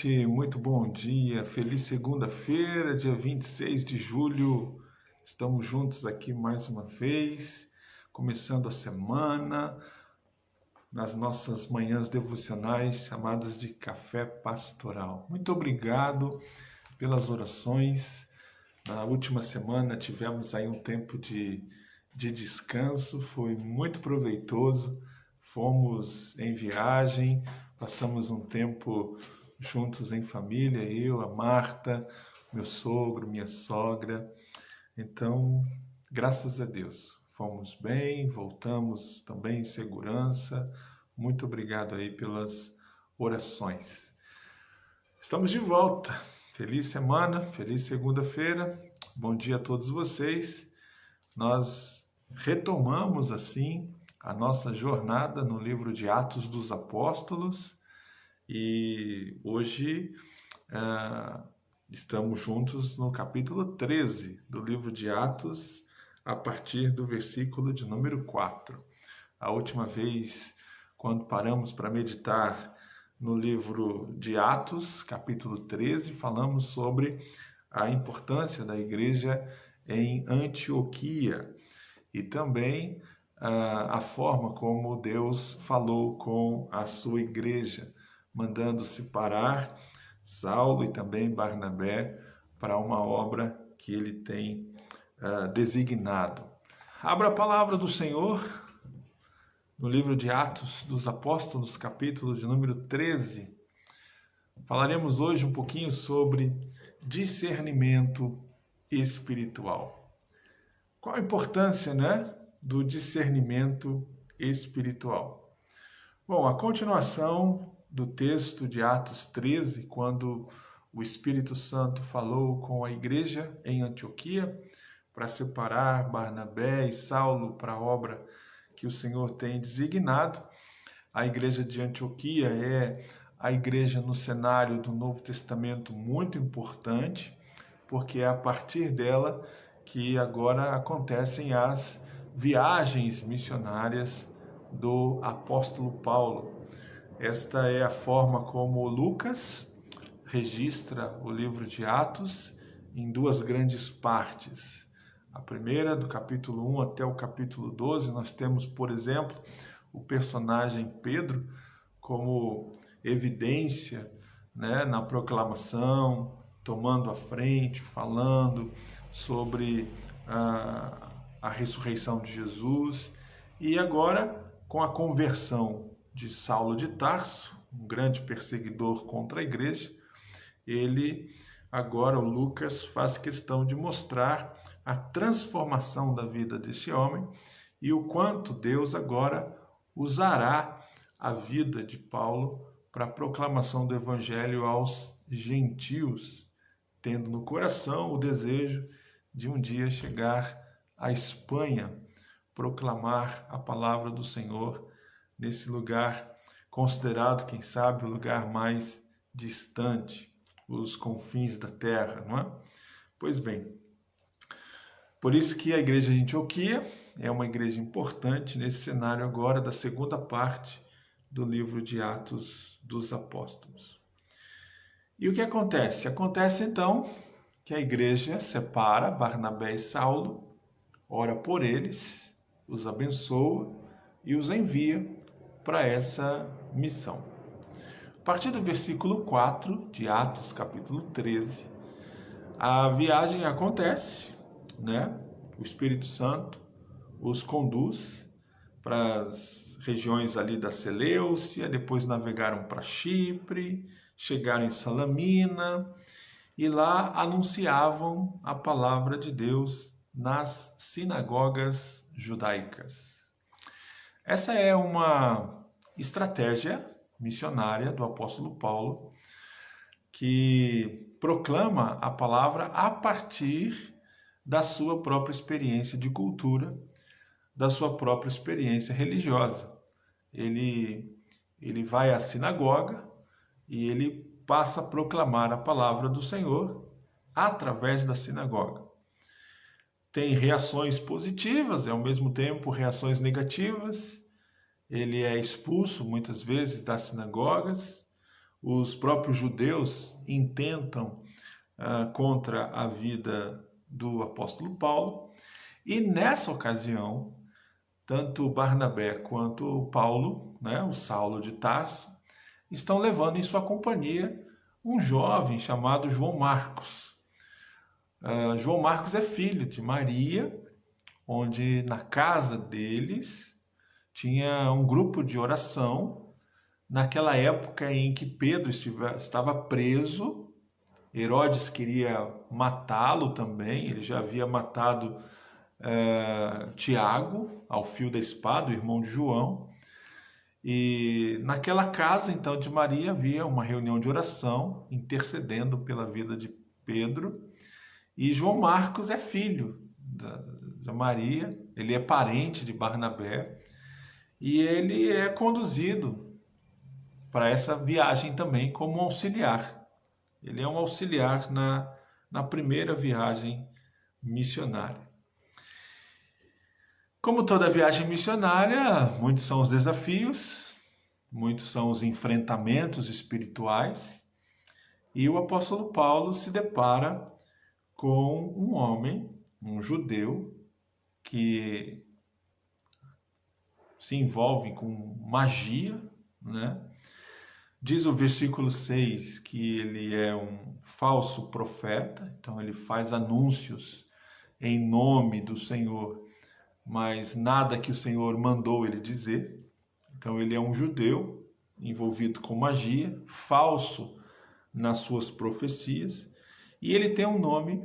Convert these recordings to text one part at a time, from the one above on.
noite, muito bom dia, feliz segunda-feira, dia 26 de julho. Estamos juntos aqui mais uma vez, começando a semana, nas nossas manhãs devocionais chamadas de Café Pastoral. Muito obrigado pelas orações. Na última semana tivemos aí um tempo de descanso, foi muito proveitoso. Fomos em viagem, passamos um tempo juntos em família, eu, a Marta, meu sogro, minha sogra. Então, graças a Deus, fomos bem, voltamos também em segurança. Muito obrigado aí pelas orações. Estamos de volta. Feliz semana, feliz segunda-feira. Bom dia a todos vocês. Nós retomamos assim a nossa jornada no livro de Atos dos Apóstolos e hoje estamos juntos no capítulo 13 do livro de Atos, a partir do versículo de número 4. A última vez, quando paramos para meditar no livro de Atos, capítulo 13, falamos sobre a importância da igreja em Antioquia e também a forma como Deus falou com a sua igreja, mandando separar Saulo e também Barnabé para uma obra que ele tem designado. Abra a palavra do Senhor no livro de Atos dos Apóstolos, capítulo de número 13. Falaremos hoje um pouquinho sobre discernimento espiritual. Qual a importância, do discernimento espiritual? Bom, a continuação do texto de Atos 13, quando o Espírito Santo falou com a igreja em Antioquia para separar Barnabé e Saulo para a obra que o Senhor tem designado. A igreja de Antioquia é a igreja no cenário do Novo Testamento muito importante, porque é a partir dela que agora acontecem as viagens missionárias do apóstolo Paulo. Esta é a forma como Lucas registra o livro de Atos em duas grandes partes. A primeira, do capítulo 1 até o capítulo 12, nós temos, por exemplo, o personagem Pedro como evidência, na proclamação, tomando a frente, falando sobre a ressurreição de Jesus. E agora, com a conversão de Saulo de Tarso, um grande perseguidor contra a igreja, o Lucas, faz questão de mostrar a transformação da vida desse homem e o quanto Deus agora usará a vida de Paulo para a proclamação do evangelho aos gentios, tendo no coração o desejo de um dia chegar à Espanha, proclamar a palavra do Senhor nesse lugar considerado, quem sabe, o lugar mais distante, os confins da terra, não é? Pois bem, por isso que a igreja de Antioquia é uma igreja importante nesse cenário agora da segunda parte do livro de Atos dos Apóstolos. E o que acontece? Acontece então que a igreja separa Barnabé e Saulo, ora por eles, os abençoa e os envia para essa missão. A partir do versículo 4 de Atos, capítulo 13, a viagem acontece, O Espírito Santo os conduz para as regiões ali da Seleucia, depois navegaram para Chipre, chegaram em Salamina e lá anunciavam a palavra de Deus nas sinagogas judaicas. Essa é uma estratégia missionária do apóstolo Paulo, que proclama a palavra a partir da sua própria experiência de cultura, da sua própria experiência religiosa. Ele vai à sinagoga e ele passa a proclamar a palavra do Senhor através da sinagoga. Tem reações positivas e, ao mesmo tempo, reações negativas. Ele é expulso, muitas vezes, das sinagogas. os próprios judeus intentam contra a vida do apóstolo Paulo. E nessa ocasião, tanto Barnabé quanto Paulo, né, o Saulo de Tarso, estão levando em sua companhia um jovem chamado João Marcos. João Marcos é filho de Maria, onde na casa deles tinha um grupo de oração. Naquela época em que Pedro estava preso, Herodes queria matá-lo também, ele já havia matado Tiago, ao fio da espada, o irmão de João. E naquela casa, então, de Maria, havia uma reunião de oração, intercedendo pela vida de Pedro. E João Marcos é filho da Maria, ele é parente de Barnabé, e ele é conduzido para essa viagem também como um auxiliar. Ele é um auxiliar na primeira viagem missionária. Como toda viagem missionária, muitos são os desafios, muitos são os enfrentamentos espirituais, e o apóstolo Paulo se depara com um homem, um judeu, que se envolve com magia, né? Diz o versículo 6 que ele é um falso profeta, então ele faz anúncios em nome do Senhor, mas nada que o Senhor mandou ele dizer. Então ele é um judeu envolvido com magia, falso nas suas profecias, e ele tem um nome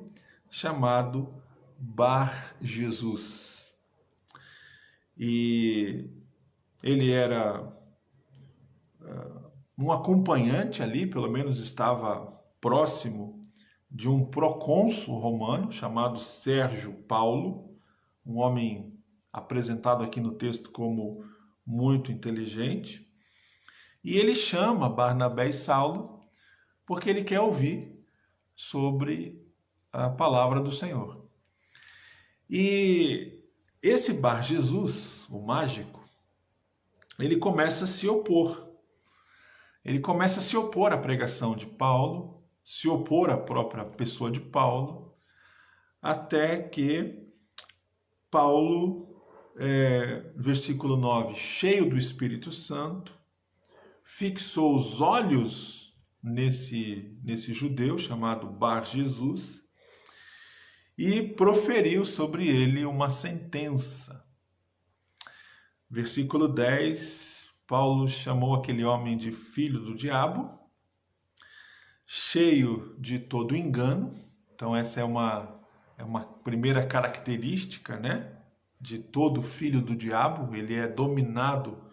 chamado Bar-Jesus. E ele era um acompanhante ali, pelo menos estava próximo de um procônsul romano chamado Sérgio Paulo, um homem apresentado aqui no texto como muito inteligente. E ele chama Barnabé e Saulo porque ele quer ouvir sobre a palavra do Senhor. E esse Bar-Jesus, o mágico, ele começa a se opor. Ele começa a se opor à pregação de Paulo, se opor à própria pessoa de Paulo, até que Paulo, versículo 9, cheio do Espírito Santo, fixou os olhos nesse judeu chamado Bar-Jesus e proferiu sobre ele uma sentença. Versículo 10, Paulo chamou aquele homem de filho do diabo, cheio de todo engano. Então essa é uma primeira característica, né, de todo filho do diabo. Ele é dominado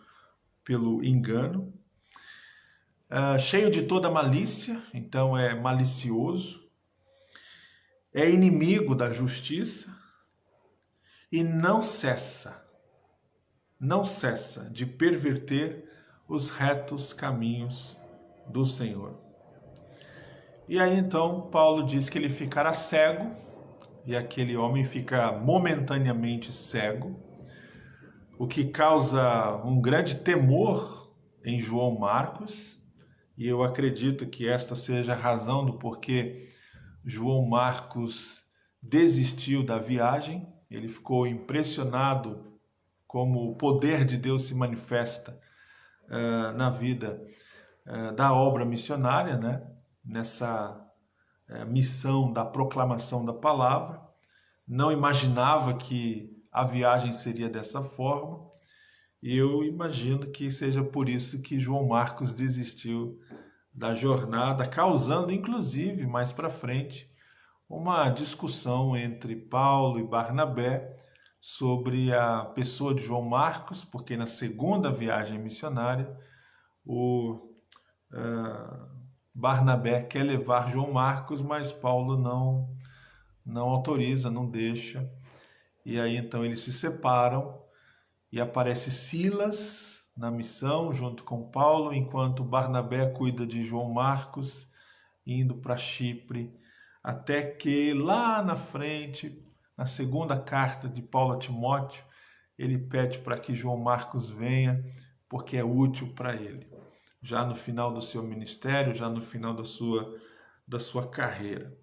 pelo engano. Cheio de toda malícia, então é malicioso, é inimigo da justiça e não cessa de perverter os retos caminhos do Senhor. E aí então Paulo diz que ele ficará cego, e aquele homem fica momentaneamente cego, o que causa um grande temor em João Marcos, e eu acredito que esta seja a razão do porquê João Marcos desistiu da viagem. Ele ficou impressionado como o poder de Deus se manifesta na vida da obra missionária, né? Nessa missão da proclamação da palavra. Não imaginava que a viagem seria dessa forma. E eu imagino que seja por isso que João Marcos desistiu da jornada, causando inclusive mais para frente uma discussão entre Paulo e Barnabé sobre a pessoa de João Marcos, porque na segunda viagem missionária o Barnabé quer levar João Marcos, mas Paulo não autoriza, não deixa. E aí então eles se separam e aparece Silas na missão junto com Paulo, enquanto Barnabé cuida de João Marcos, indo para Chipre, até que lá na frente, na segunda carta de Paulo a Timóteo, ele pede para que João Marcos venha, porque é útil para ele. já no final do seu ministério, já no final da sua carreira.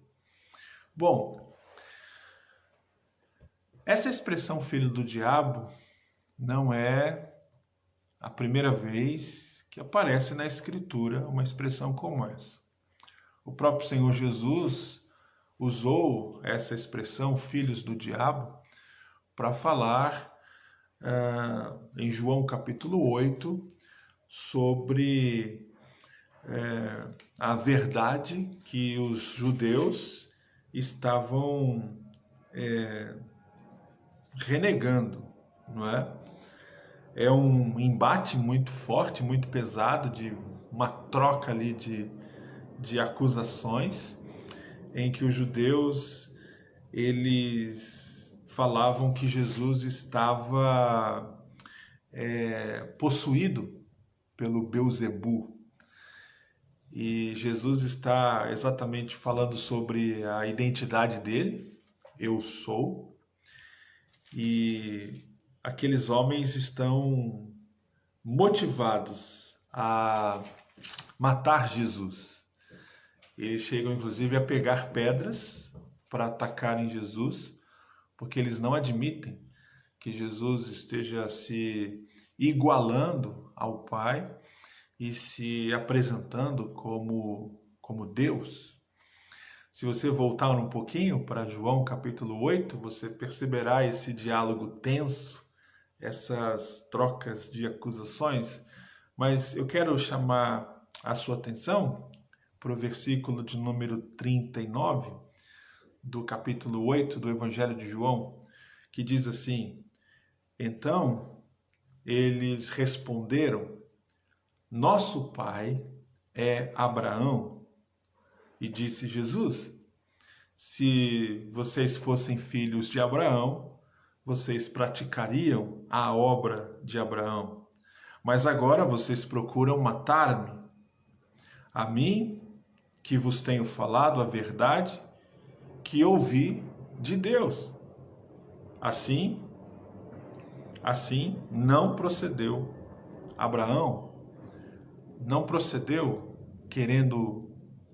Bom, essa expressão filho do diabo não é a primeira vez que aparece na Escritura uma expressão como essa. O próprio Senhor Jesus usou essa expressão, filhos do diabo, para falar em João capítulo 8 sobre a verdade que os judeus estavam renegando, não é? É um embate muito forte, muito pesado, de uma troca ali de acusações, em que os judeus eles falavam que Jesus estava possuído pelo Beelzebu. E Jesus está exatamente falando sobre a identidade dele, eu sou, e aqueles homens estão motivados a matar Jesus. Eles chegam inclusive a pegar pedras para atacarem Jesus, porque eles não admitem que Jesus esteja se igualando ao Pai e se apresentando como Deus. Se você voltar um pouquinho para João capítulo 8, você perceberá esse diálogo tenso, essas trocas de acusações, mas eu quero chamar a sua atenção para o versículo de número 39 do capítulo 8 do Evangelho de João, que diz assim: então eles responderam, nosso pai é Abraão. E disse Jesus, se vocês fossem filhos de Abraão, vocês praticariam a obra de Abraão. Mas agora vocês procuram matar-me. A mim, que vos tenho falado a verdade, que ouvi de Deus. Assim não procedeu Abraão, não procedeu querendo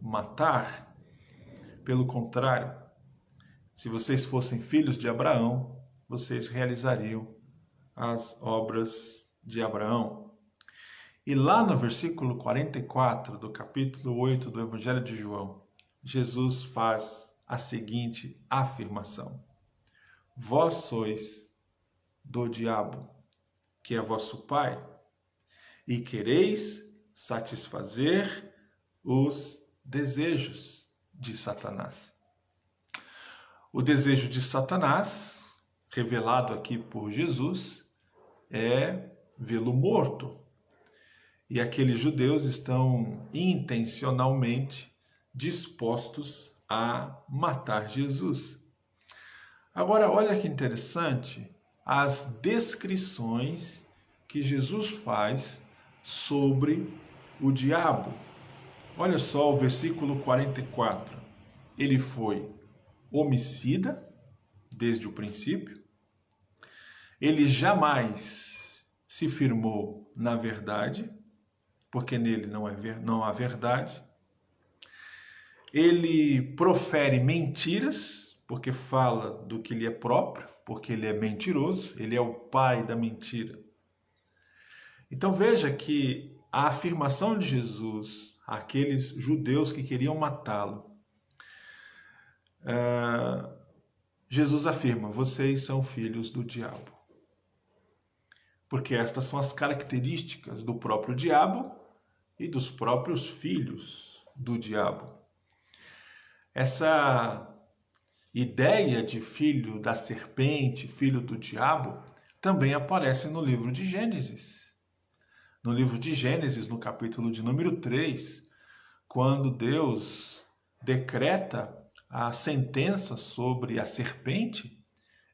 matar. Pelo contrário, se vocês fossem filhos de Abraão, vocês realizariam as obras de Abraão. E lá no versículo 44 do capítulo 8 do Evangelho de João, Jesus faz a seguinte afirmação: vós sois do diabo, que é vosso pai, e quereis satisfazer os desejos de Satanás. O desejo de Satanás, revelado aqui por Jesus, é vê-lo morto. E aqueles judeus estão intencionalmente dispostos a matar Jesus. Agora, olha que interessante as descrições que Jesus faz sobre o diabo. Olha só o versículo 44. Ele foi homicida desde o princípio. Ele jamais se firmou na verdade, porque nele não há verdade. Ele profere mentiras, porque fala do que lhe é próprio, porque ele é mentiroso, ele é o pai da mentira. Então veja que a afirmação de Jesus àqueles judeus que queriam matá-lo, Jesus afirma, vocês são filhos do diabo. Porque estas são as características do próprio diabo e dos próprios filhos do diabo. Essa ideia de filho da serpente, filho do diabo, também aparece no livro de Gênesis. No livro de Gênesis, no capítulo de número 3, quando Deus decreta a sentença sobre a serpente,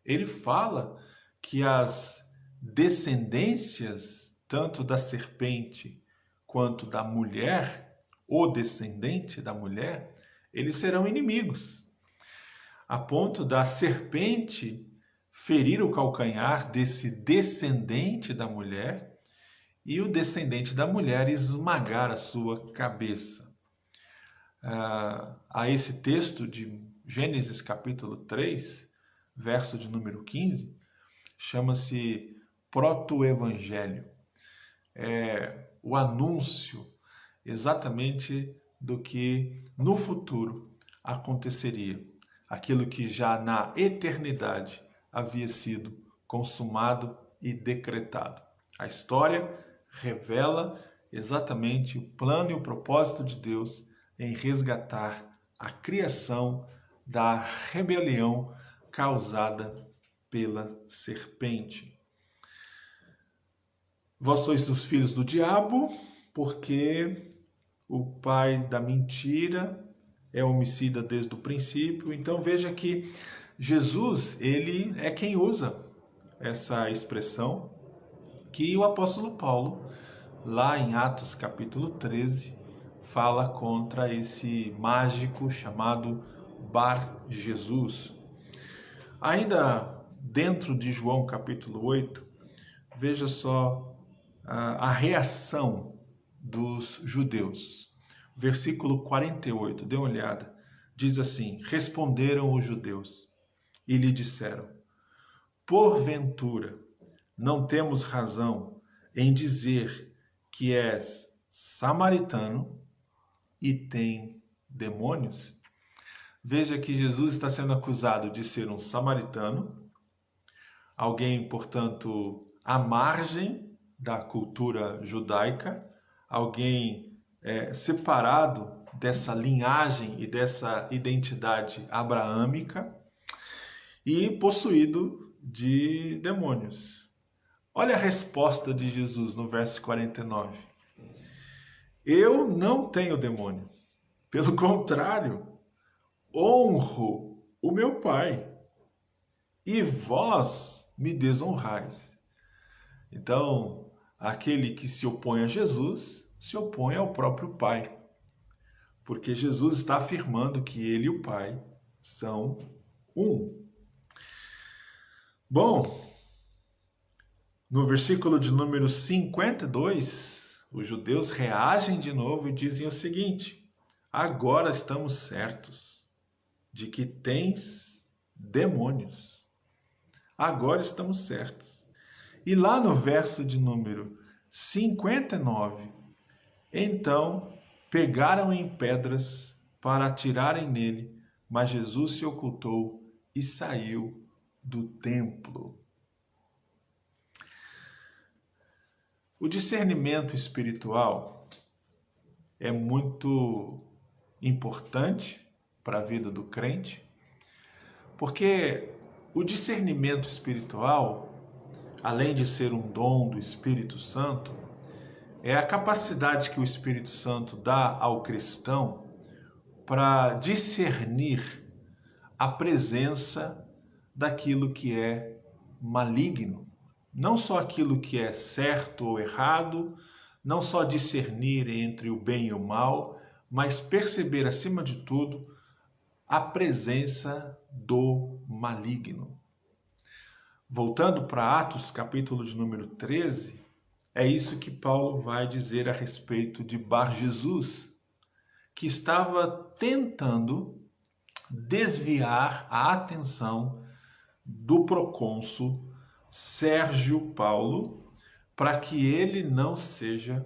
ele fala que as descendências, tanto da serpente quanto da mulher, o descendente da mulher, eles serão inimigos, a ponto da serpente ferir o calcanhar desse descendente da mulher e o descendente da mulher esmagar a sua cabeça. A esse texto de Gênesis capítulo 3, verso de número 15, chama-se proto-evangelho. É o anúncio exatamente do que no futuro aconteceria. Aquilo que já na eternidade havia sido consumado e decretado. A história revela exatamente o plano e o propósito de Deus em resgatar a criação da rebelião causada pela serpente. Vós sois os filhos do diabo, porque o pai da mentira é homicida desde o princípio. Então veja que Jesus, ele é quem usa essa expressão que o apóstolo Paulo, lá em Atos capítulo 13, fala contra esse mágico chamado Bar Jesus. Ainda dentro de João capítulo 8, veja só a reação dos judeus. Versículo 48, dê uma olhada. Diz assim: responderam os judeus e lhe disseram: porventura não temos razão em dizer que és samaritano e tem demônios? Veja que Jesus está sendo acusado de ser um samaritano, alguém, portanto, à margem da cultura judaica, alguém separado dessa linhagem e dessa identidade abraâmica e possuído de demônios. Olha a resposta de Jesus no verso 49. Eu não tenho demônio. Pelo contrário, honro o meu Pai e vós me desonrais. Então, aquele que se opõe a Jesus se opõe ao próprio Pai, porque Jesus está afirmando que ele e o Pai são um. Bom, no versículo de número 52, os judeus reagem de novo e dizem o seguinte: agora estamos certos de que tens demônios. Agora estamos certos. E lá no verso de número 59, então pegaram em pedras para atirarem nele, mas Jesus se ocultou e saiu do templo. O discernimento espiritual é muito importante para a vida do crente, porque o discernimento espiritual, além de ser um dom do Espírito Santo, é a capacidade que o Espírito Santo dá ao cristão para discernir a presença daquilo que é maligno. Não só aquilo que é certo ou errado, não só discernir entre o bem e o mal, mas perceber, acima de tudo, a presença do maligno. Voltando para Atos, capítulo de número 13, é isso que Paulo vai dizer a respeito de Bar Jesus, que estava tentando desviar a atenção do procônsul Sérgio Paulo, para que ele não seja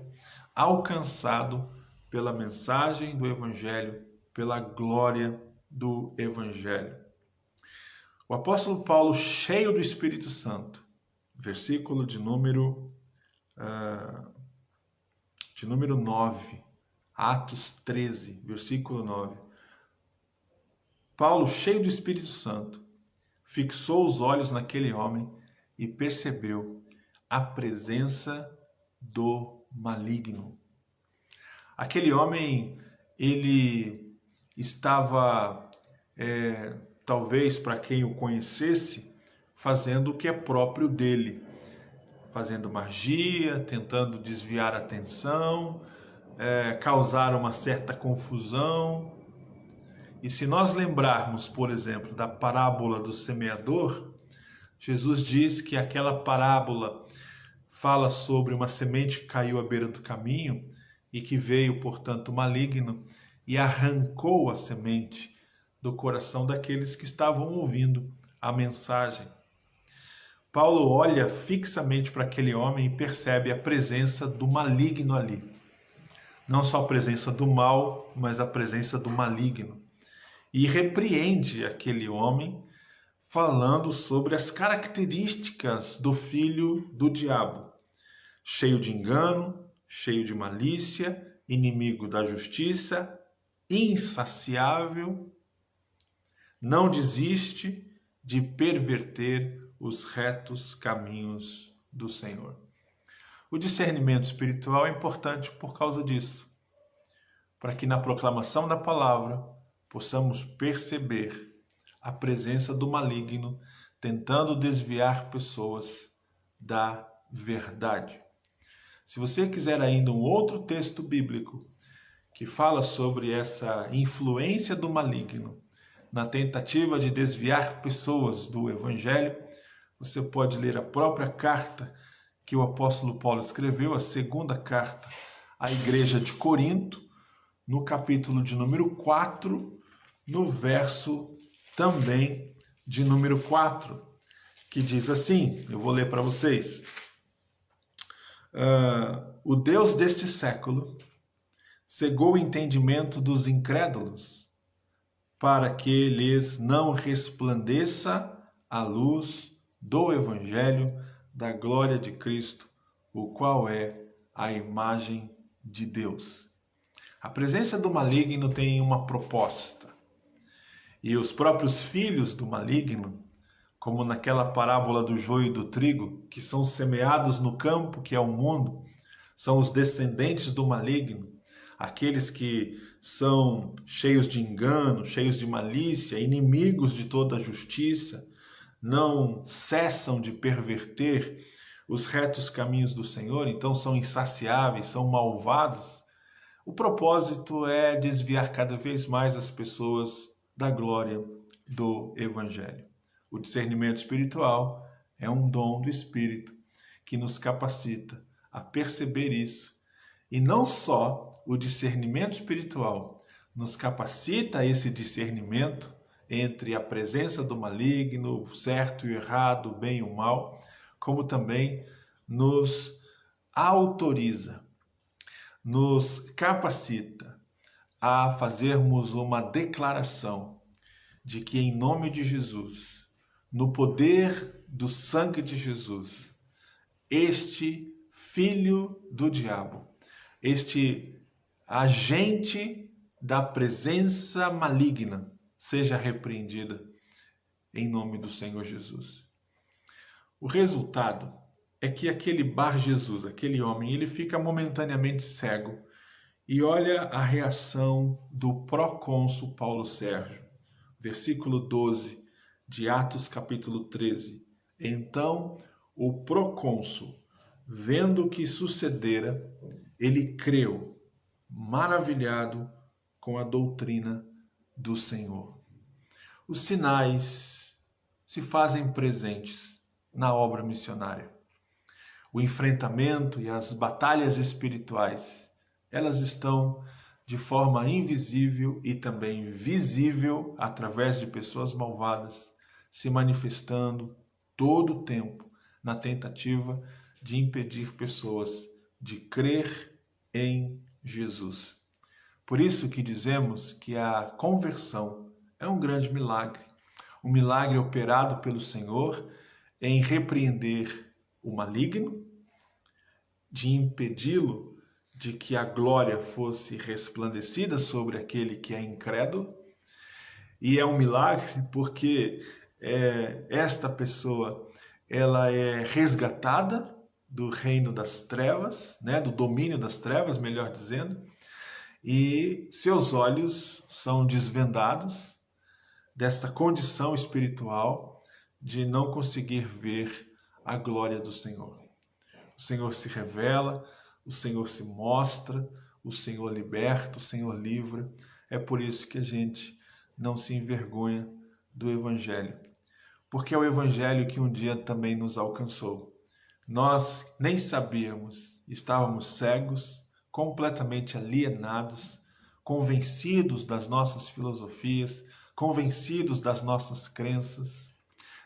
alcançado pela mensagem do Evangelho, pela glória do Evangelho. O apóstolo Paulo, cheio do Espírito Santo, versículo de número 9, Atos 13, versículo 9. Paulo, cheio do Espírito Santo, fixou os olhos naquele homem e percebeu a presença do maligno. Aquele homem, ele estava, talvez para quem o conhecesse, fazendo o que é próprio dele, fazendo magia, tentando desviar a atenção, causar uma certa confusão. E se nós lembrarmos, por exemplo, da parábola do semeador, Jesus diz que aquela parábola fala sobre uma semente que caiu à beira do caminho e que veio, portanto, maligno e arrancou a semente do coração daqueles que estavam ouvindo a mensagem. Paulo olha fixamente para aquele homem e percebe a presença do maligno ali. Não só a presença do mal, mas a presença do maligno. E repreende aquele homem, falando sobre as características do filho do diabo. Cheio de engano, cheio de malícia, inimigo da justiça, insaciável, não desiste de perverter os retos caminhos do Senhor. O discernimento espiritual é importante por causa disso, para que na proclamação da palavra possamos perceber a presença do maligno tentando desviar pessoas da verdade. Se você quiser ainda um outro texto bíblico que fala sobre essa influência do maligno na tentativa de desviar pessoas do Evangelho, você pode ler a própria carta que o apóstolo Paulo escreveu, a segunda carta à igreja de Corinto, no capítulo de número 4, no verso também de número 4, que diz assim, eu vou ler para vocês. O Deus deste século cegou o entendimento dos incrédulos, para que lhes não resplandeça a luz do Evangelho da glória de Cristo, o qual é a imagem de Deus. A presença do maligno tem uma proposta. E os próprios filhos do maligno, como naquela parábola do joio e do trigo, que são semeados no campo, que é o mundo, são os descendentes do maligno, aqueles que são cheios de engano, cheios de malícia, inimigos de toda a justiça, não cessam de perverter os retos caminhos do Senhor, então são insaciáveis, são malvados. O propósito é desviar cada vez mais as pessoas da glória do Evangelho. O discernimento espiritual é um dom do Espírito que nos capacita a perceber isso. E não só o discernimento espiritual nos capacita a esse discernimento entre a presença do maligno, o certo e o errado, o bem e o mal, como também nos autoriza, nos capacita a fazermos uma declaração de que em nome de Jesus, no poder do sangue de Jesus, este filho do diabo, este agente da presença maligna, seja repreendida em nome do Senhor Jesus. O resultado é que aquele Bar Jesus, aquele homem, ele fica momentaneamente cego e olha a reação do procônsul Paulo Sérgio. Versículo 12 de Atos capítulo 13. Então o procônsul, vendo o que sucedera, ele creu, maravilhado com a doutrina do Senhor. Os sinais se fazem presentes na obra missionária. O enfrentamento e as batalhas espirituais, elas estão de forma invisível e também visível através de pessoas malvadas, se manifestando todo o tempo na tentativa de impedir pessoas de crer em Jesus. Por isso que dizemos que a conversão é um grande milagre, um milagre operado pelo Senhor em repreender o maligno, de impedi-lo de que a glória fosse resplandecida sobre aquele que é incrédulo. E é um milagre porque esta pessoa ela é resgatada do reino das trevas, né, do domínio das trevas, melhor dizendo, e seus olhos são desvendados desta condição espiritual de não conseguir ver a glória do Senhor. O Senhor se revela, o Senhor se mostra, o Senhor liberta, o Senhor livra. É por isso que a gente não se envergonha do Evangelho, porque é o Evangelho que um dia também nos alcançou. Nós nem sabíamos, estávamos cegos, completamente alienados, convencidos das nossas filosofias, convencidos das nossas crenças,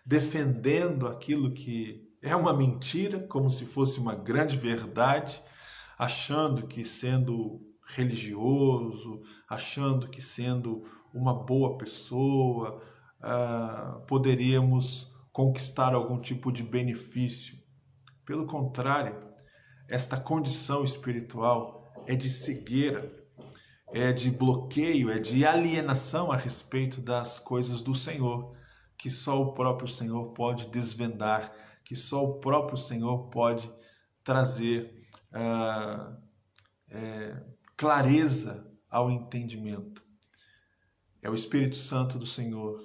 defendendo aquilo que é uma mentira, como se fosse uma grande verdade, achando que sendo religioso, achando que sendo uma boa pessoa, poderíamos conquistar algum tipo de benefício. Pelo contrário, esta condição espiritual é de cegueira, é de bloqueio, é de alienação a respeito das coisas do Senhor, que só o próprio Senhor pode desvendar, que só o próprio Senhor pode trazer clareza ao entendimento. É o Espírito Santo do Senhor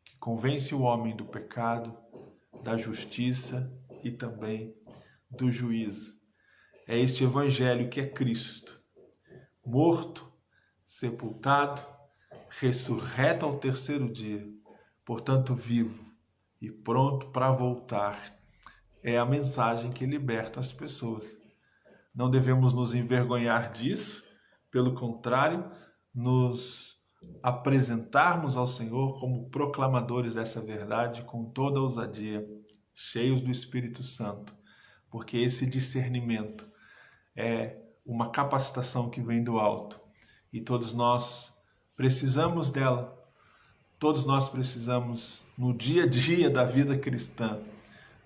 que convence o homem do pecado, da justiça e também do juízo. É este Evangelho que é Cristo, morto, sepultado, ressurreto ao terceiro dia, portanto vivo e pronto para voltar. É a mensagem que liberta as pessoas. Não devemos nos envergonhar disso, pelo contrário, nos apresentarmos ao Senhor como proclamadores dessa verdade com toda a ousadia, cheios do Espírito Santo, porque esse discernimento é uma capacitação que vem do alto e todos nós precisamos dela. Todos nós precisamos, no dia a dia da vida cristã,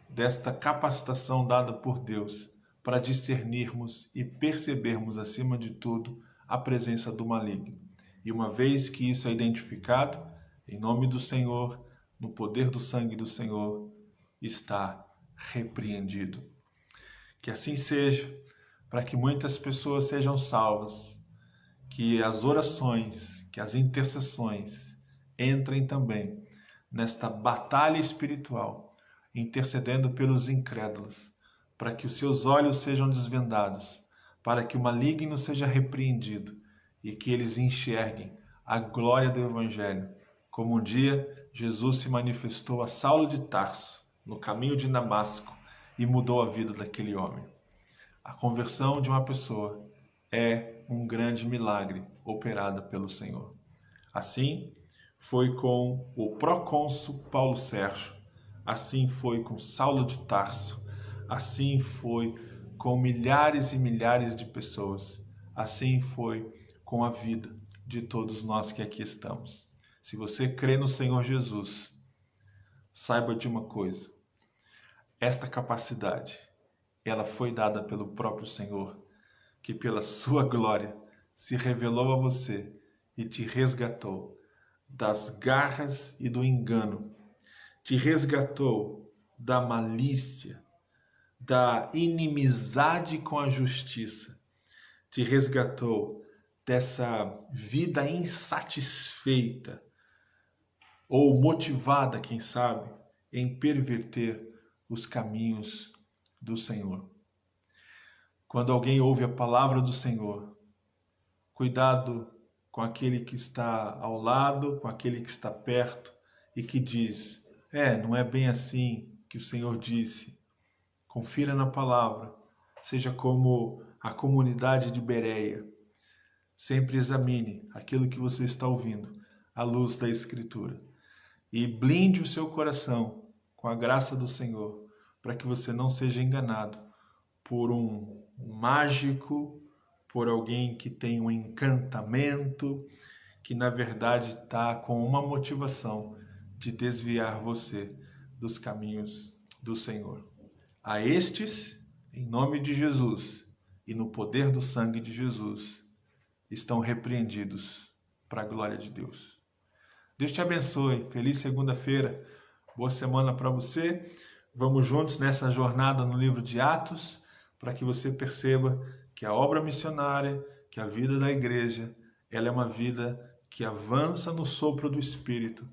desta capacitação dada por Deus para discernirmos e percebermos, acima de tudo, a presença do maligno. E uma vez que isso é identificado, em nome do Senhor, no poder do sangue do Senhor, está repreendido. Que assim seja, para que muitas pessoas sejam salvas, que as orações, que as intercessões entrem também nesta batalha espiritual, intercedendo pelos incrédulos, para que os seus olhos sejam desvendados, para que o maligno seja repreendido e que eles enxerguem a glória do Evangelho, como um dia Jesus se manifestou a Saulo de Tarso, no caminho de Damasco, e mudou a vida daquele homem. A conversão de uma pessoa é um grande milagre operado pelo Senhor. Assim foi com o procônsul Paulo Sérgio, assim foi com Saulo de Tarso, assim foi com milhares e milhares de pessoas, assim foi com a vida de todos nós que aqui estamos. Se você crê no Senhor Jesus, saiba de uma coisa: esta capacidade, ela foi dada pelo próprio Senhor, que pela sua glória se revelou a você e te resgatou das garras e do engano, te resgatou da malícia, da inimizade com a justiça, te resgatou dessa vida insatisfeita ou motivada, quem sabe, em perverter os caminhos do Senhor. Quando alguém ouve a palavra do Senhor, cuidado com aquele que está ao lado, com aquele que está perto e que diz: não é bem assim que o Senhor disse. Confira na palavra, seja como a comunidade de Bereia. Sempre examine aquilo que você está ouvindo à luz da Escritura e blinde o seu coração com a graça do Senhor, para que você não seja enganado por um mágico, por alguém que tem um encantamento, que na verdade está com uma motivação de desviar você dos caminhos do Senhor. A estes, em nome de Jesus e no poder do sangue de Jesus, estão repreendidos para a glória de Deus. Deus te abençoe. Feliz segunda-feira. Boa semana para você. Vamos juntos nessa jornada no livro de Atos, para que você perceba que a obra missionária, que a vida da igreja, ela é uma vida que avança no sopro do Espírito.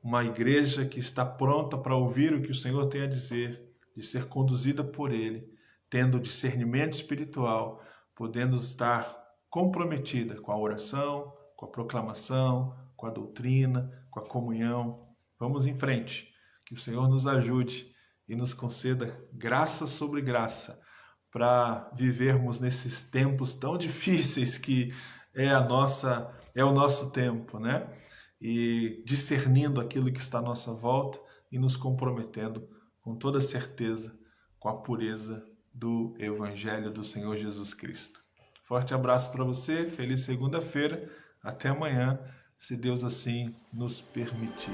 Uma igreja que está pronta para ouvir o que o Senhor tem a dizer, de ser conduzida por Ele, tendo discernimento espiritual, podendo estar comprometida com a oração, com a proclamação, com a doutrina, com a comunhão. Vamos em frente. Que o Senhor nos ajude e nos conceda graça sobre graça para vivermos nesses tempos tão difíceis que é o nosso tempo, né? E discernindo aquilo que está à nossa volta e nos comprometendo com toda certeza com a pureza do Evangelho do Senhor Jesus Cristo. Forte abraço para você, feliz segunda-feira, até amanhã, se Deus assim nos permitir.